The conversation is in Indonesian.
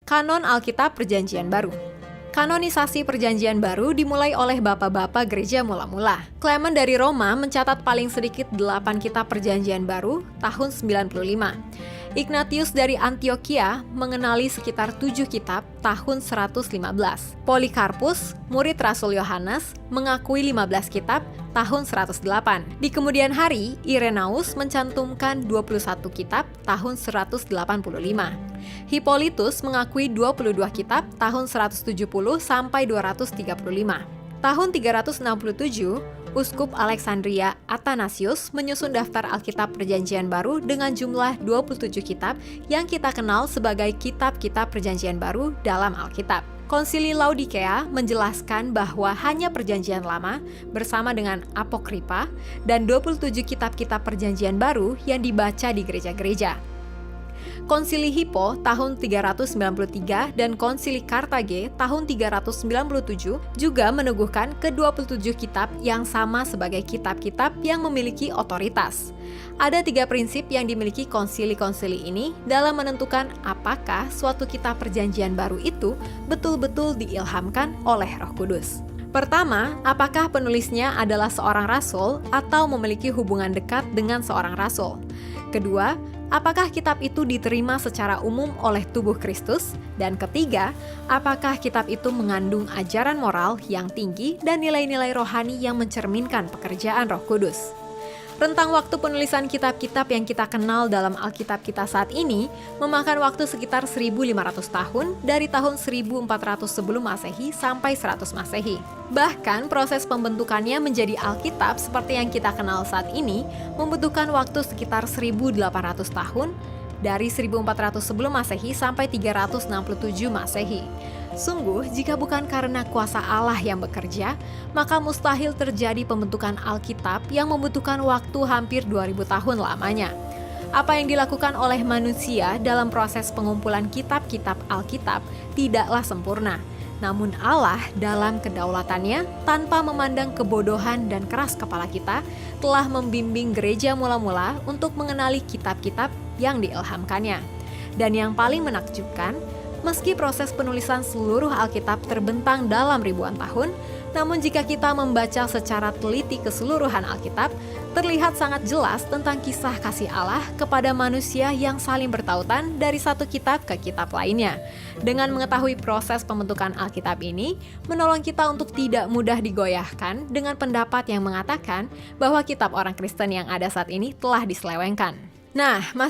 Kanon Alkitab Perjanjian Baru. Kanonisasi Perjanjian Baru dimulai oleh bapak-bapak gereja mula-mula. Clement dari Roma mencatat paling sedikit 8 kitab Perjanjian Baru tahun 95. Ignatius dari Antioquia mengenali sekitar 7 kitab tahun 115. Polikarpus, murid Rasul Yohanes, mengakui 15 kitab tahun 108. Di kemudian hari, Irenaeus mencantumkan 21 kitab tahun 185. Hippolytus mengakui 22 kitab tahun 170 sampai 235. Tahun 367, Uskup Alexandria Athanasius menyusun daftar Alkitab Perjanjian Baru dengan jumlah 27 kitab yang kita kenal sebagai kitab-kitab Perjanjian Baru dalam Alkitab. Konsili Laodikea menjelaskan bahwa hanya Perjanjian Lama bersama dengan Apokripa dan 27 kitab-kitab Perjanjian Baru yang dibaca di gereja-gereja. Konsili Hippo tahun 393 dan Konsili Kartage tahun 397 juga meneguhkan ke-27 kitab yang sama sebagai kitab-kitab yang memiliki otoritas. Ada 3 prinsip yang dimiliki konsili-konsili ini dalam menentukan apakah suatu kitab Perjanjian Baru itu betul-betul diilhamkan oleh Roh Kudus. Pertama, apakah penulisnya adalah seorang rasul atau memiliki hubungan dekat dengan seorang rasul? Kedua, apakah kitab itu diterima secara umum oleh tubuh Kristus? Dan ketiga, apakah kitab itu mengandung ajaran moral yang tinggi dan nilai-nilai rohani yang mencerminkan pekerjaan Roh Kudus? Rentang waktu penulisan kitab-kitab yang kita kenal dalam Alkitab kita saat ini memakan waktu sekitar 1.500 tahun dari tahun 1.400 sebelum Masehi sampai 100 Masehi. Bahkan proses pembentukannya menjadi Alkitab seperti yang kita kenal saat ini membutuhkan waktu sekitar 1.800 tahun dari 1.400 sebelum Masehi sampai 367 Masehi. Sungguh, jika bukan karena kuasa Allah yang bekerja, maka mustahil terjadi pembentukan Alkitab yang membutuhkan waktu hampir 2000 tahun lamanya. Apa yang dilakukan oleh manusia dalam proses pengumpulan kitab-kitab Alkitab tidaklah sempurna. Namun Allah dalam kedaulatannya, tanpa memandang kebodohan dan keras kepala kita, telah membimbing gereja mula-mula untuk mengenali kitab-kitab yang diilhamkannya. Dan yang paling menakjubkan, meski proses penulisan seluruh Alkitab terbentang dalam ribuan tahun, namun jika kita membaca secara teliti keseluruhan Alkitab, terlihat sangat jelas tentang kisah kasih Allah kepada manusia yang saling bertautan dari satu kitab ke kitab lainnya. Dengan mengetahui proses pembentukan Alkitab ini, menolong kita untuk tidak mudah digoyahkan dengan pendapat yang mengatakan bahwa kitab orang Kristen yang ada saat ini telah diselewengkan. Nah,